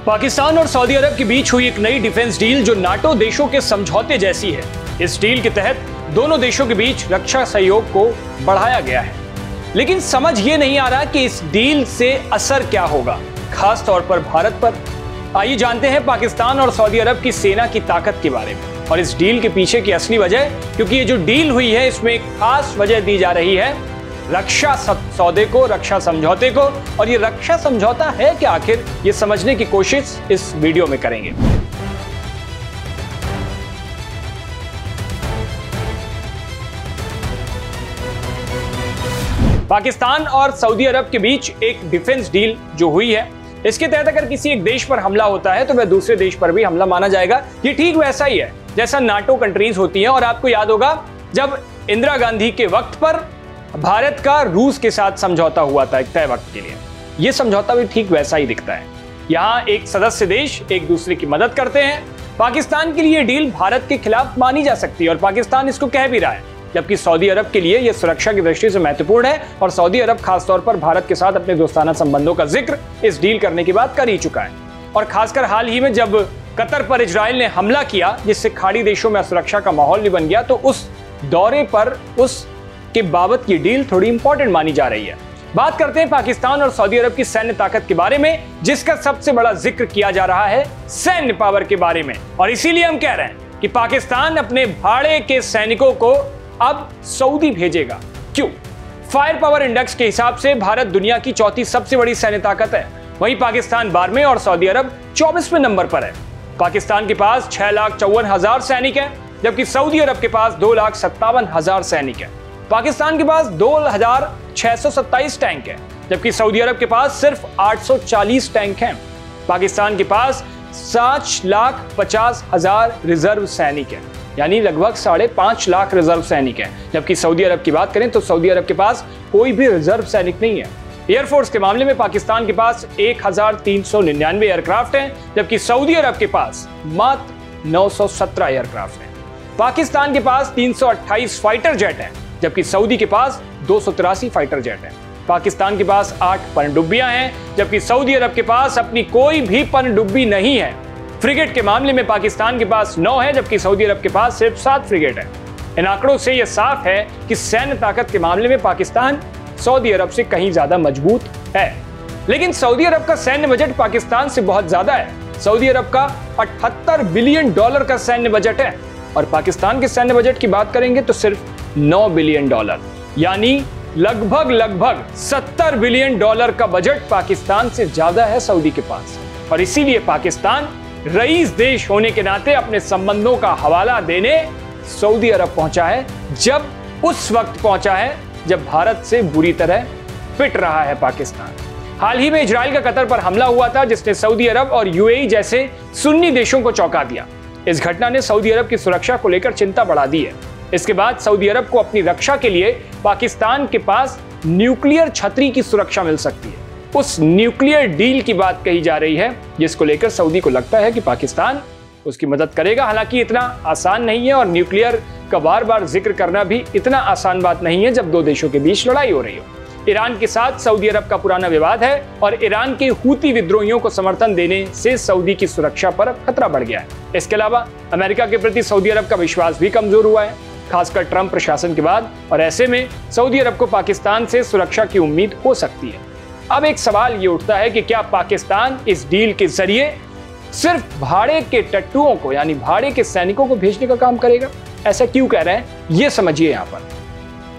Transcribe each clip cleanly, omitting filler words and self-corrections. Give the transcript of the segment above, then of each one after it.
पाकिस्तान और सऊदी अरब के बीच हुई एक नई डिफेंस डील जो नाटो देशों के समझौते जैसी है। इस डील के तहत दोनों देशों के बीच रक्षा सहयोग को बढ़ाया गया है, लेकिन समझ ये नहीं आ रहा कि इस डील से असर क्या होगा, खास तौर पर भारत पर। आइए जानते हैं पाकिस्तान और सऊदी अरब की सेना की ताकत के बारे में और इस डील के पीछे की असली वजह, क्योंकि ये जो डील हुई है इसमें एक खास वजह दी जा रही है रक्षा सौदे को, रक्षा समझौते को। और ये रक्षा समझौता है क्या आखिर, ये समझने की कोशिश इस वीडियो में करेंगे। पाकिस्तान और सऊदी अरब के बीच एक डिफेंस डील जो हुई है, इसके तहत अगर किसी एक देश पर हमला होता है तो वह दूसरे देश पर भी हमला माना जाएगा। ये ठीक वैसा ही है जैसा नाटो कंट्रीज होती हैं। और आपको याद होगा जब इंदिरा गांधी के वक्त पर भारत का रूस के साथ समझौता हुआ था एक तय वक्त के लिए, यह समझौता भी ठीक वैसा ही दिखता है। यहां एक सदस्य देश एक दूसरे की मदद करते हैं। पाकिस्तान के लिए डील भारत के खिलाफ मानी जा सकती है और पाकिस्तान इसको कह भी रहा है, जबकि सऊदी अरब के लिए यह सुरक्षा की दृष्टि से महत्वपूर्ण है और सऊदी अरब खासतौर पर भारत के साथ अपने दोस्ताना संबंधों का जिक्र इस डील करने के बाद कर ही चुका है। और खासकर हाल ही में जब कतर पर इजराइल ने हमला किया, जिससे खाड़ी देशों में असुरक्षा का माहौल भी बन गया, तो उस दौरे पर उसके बाबत की डील थोड़ी इंपॉर्टेंट मानी जा रही है। बात करते हैं पाकिस्तान और सऊदी अरब की सैन्य ताकत के बारे में, जिसका सबसे बड़ा जिक्र किया जा रहा है सैन्य पावर के बारे में। और इसीलिए हम कह रहे हैं कि पाकिस्तान अपने भाड़े के सैनिकों को अब सऊदी भेजेगा। क्यों? फायर पावर इंडेक्स के हिसाब से भारत दुनिया की चौथी सबसे बड़ी सैन्य ताकत है, वहीं पाकिस्तान 12वें और सऊदी अरब 24वें नंबर पर है। पाकिस्तान के पास 6,54,000 सैनिक हैं, जबकि सऊदी अरब के पास 2,57,000 सैनिक हैं। पाकिस्तान के पास 2,627 टैंक हैं, जबकि सऊदी अरब के पास सिर्फ 840 टैंक हैं। पाकिस्तान के पास 7,50,000 रिजर्व सैनिक हैं, यानी लगभग 5.5 लाख रिजर्व सैनिक हैं। जबकि सऊदी अरब की बात करें तो सऊदी अरब के पास कोई भी रिजर्व सैनिक नहीं है। एयरफोर्स के मामले में पाकिस्तान के पास 1,399 एयरक्राफ्ट हैं, जबकि सऊदी अरब के पास मात्र 917 एयरक्राफ्ट हैं। पाकिस्तान के पास 328 फाइटर जेट हैं, जबकि सऊदी के पास 283 फाइटर जेट हैं। पाकिस्तान के पास 8 पनडुब्बियां हैं, जबकि सऊदी अरब के पास अपनी कोई भी पनडुब्बी नहीं है। फ्रिगेट के मामले में पाकिस्तान के पास 9 है, जबकि सऊदी अरब के पास सिर्फ 7 फ्रिगेट है। इन आंकड़ों से यह साफ है कि सैन्य ताकत के मामले में पाकिस्तान सऊदी अरब से कहीं ज्यादा मजबूत है। लेकिन सऊदी अरब का सैन्य बजट पाकिस्तान से बहुत ज्यादा है। सऊदी अरब का $78 बिलियन का सैन्य बजट है और पाकिस्तान के सैन्य बजट की बात करेंगे तो सिर्फ $9 बिलियन, यानी लगभग 70 बिलियन डॉलर का बजट पाकिस्तान से ज्यादा है सऊदी के पास। और इसीलिए पाकिस्तान रईस देश होने के नाते अपने संबंधों का हवाला देने सऊदी अरब पहुंचा है, जब उस वक्त पहुंचा है जब भारत से बुरी तरह पिट रहा है पाकिस्तान। हाल ही में इजराइल का कतर पर हमला हुआ था, जिसने सऊदी अरब और यूएई जैसे सुन्नी देशों को चौंका दिया। इस घटना ने सऊदी अरब की सुरक्षा को लेकर चिंता बढ़ा दी है। इसके बाद सऊदी अरब को अपनी रक्षा के लिए पाकिस्तान के पास न्यूक्लियर छतरी की सुरक्षा मिल सकती है। उस न्यूक्लियर डील की बात कही जा रही है, जिसको लेकर सऊदी को लगता है कि पाकिस्तान उसकी मदद करेगा। हालांकि इतना आसान नहीं है और न्यूक्लियर का बार बार जिक्र करना भी इतना आसान बात नहीं है जब दो देशों के बीच लड़ाई हो रही हो। ईरान के साथ सऊदी अरब का पुराना विवाद है और ईरान के हूती विद्रोहियों को समर्थन देने से सऊदी की सुरक्षा पर खतरा बढ़ गया है। इसके अलावा अमेरिका के प्रति सऊदी अरब का विश्वास भी कमजोर हुआ है, खासकर ट्रंप प्रशासन के बाद। और ऐसे में सऊदी अरब को पाकिस्तान से सुरक्षा की उम्मीद हो सकती है। अब एक सवाल ये उठता है कि क्या पाकिस्तान इस डील के जरिए सिर्फ भाड़े के टट्टुओं को, यानी भाड़े के सैनिकों को भेजने का काम करेगा? ऐसा क्यों कह रहे हैं, ये समझिए यहाँ पर।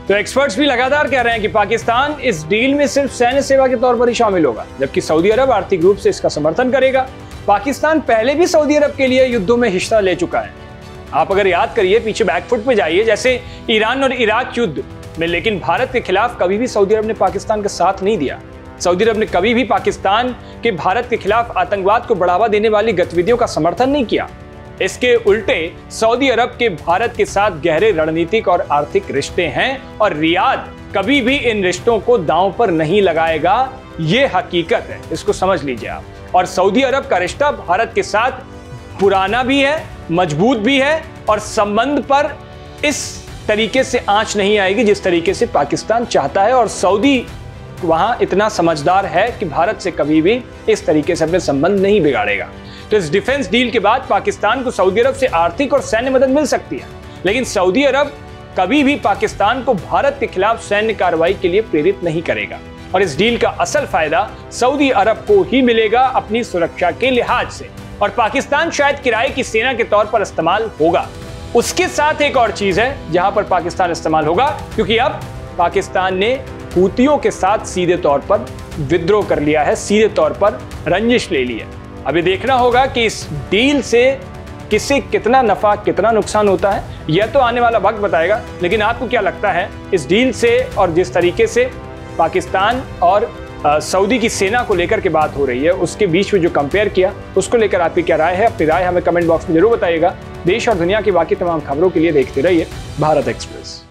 तो एक्सपर्ट्स भी लगातार कह रहे हैं कि पाकिस्तान इस डील में सिर्फ सैन्य सेवा के तौर पर ही शामिल होगा, जबकि सऊदी अरब आर्थिक रूप से इसका समर्थन करेगा। पाकिस्तान पहले भी सऊदी अरब के लिए युद्धों में हिस्सा ले चुका है। आप अगर याद करिए, पीछे बैकफुट पे जाइए, जैसे ईरान और इराक युद्ध में, लेकिन भारत के खिलाफ कभी भी सऊदी अरब ने पाकिस्तान का साथ नहीं दिया। सऊदी अरब ने कभी भी पाकिस्तान के भारत के खिलाफ आतंकवाद को बढ़ावा देने वाली गतिविधियों का समर्थन नहीं किया। इसके उल्टे सऊदी अरब के भारत के साथ गहरे रणनीतिक और आर्थिक रिश्ते हैं और रियाद कभी भी इन रिश्तों को दांव पर नहीं लगाएगा। ये हकीकत है, इसको समझ लीजिए आप। और सऊदी अरब का रिश्ता भारत के साथ पुराना भी है, मजबूत भी है और संबंध पर इस तरीके से आंच नहीं आएगी जिस तरीके से पाकिस्तान चाहता है। और सऊदी वहां इतना समझदार है कि भारत से कभी भी इस तरीके से अपने संबंध नहीं बिगाड़ेगा। तो इस डिफेंस डील के बाद पाकिस्तान को सऊदी अरब से आर्थिक और सैन्य मदद मिल सकती है, लेकिन सऊदी अरब कभी भी पाकिस्तान को भारत के खिलाफ सैन्य कार्रवाई के लिए प्रेरित नहीं करेगा और इस डील का असल फायदा सऊदी अरब को ही मिलेगा अपनी सुरक्षा के लिहाज से, और पाकिस्तान शायद किराए की सेना के तौर पर इस्तेमाल होगा। उसके साथ एक और चीज है जहां पर पाकिस्तान इस्तेमाल होगा, क्योंकि अब पाकिस्तान ने हूतियों के साथ सीधे तौर पर विद्रोह कर लिया है, सीधे तौर पर रंजिश ले ली है। अभी देखना होगा कि इस डील से किसे कितना नफा कितना नुकसान होता है, यह तो आने वाला वक्त बताएगा। लेकिन आपको क्या लगता है इस डील से और जिस तरीके से पाकिस्तान और सऊदी की सेना को लेकर के बात हो रही है, उसके बीच में जो कंपेयर किया, उसको लेकर आपकी क्या राय है? अपनी राय हमें कमेंट बॉक्स में जरूर बताइएगा। देश और दुनिया की बाकी तमाम खबरों के लिए देखते रहिए भारत एक्सप्रेस।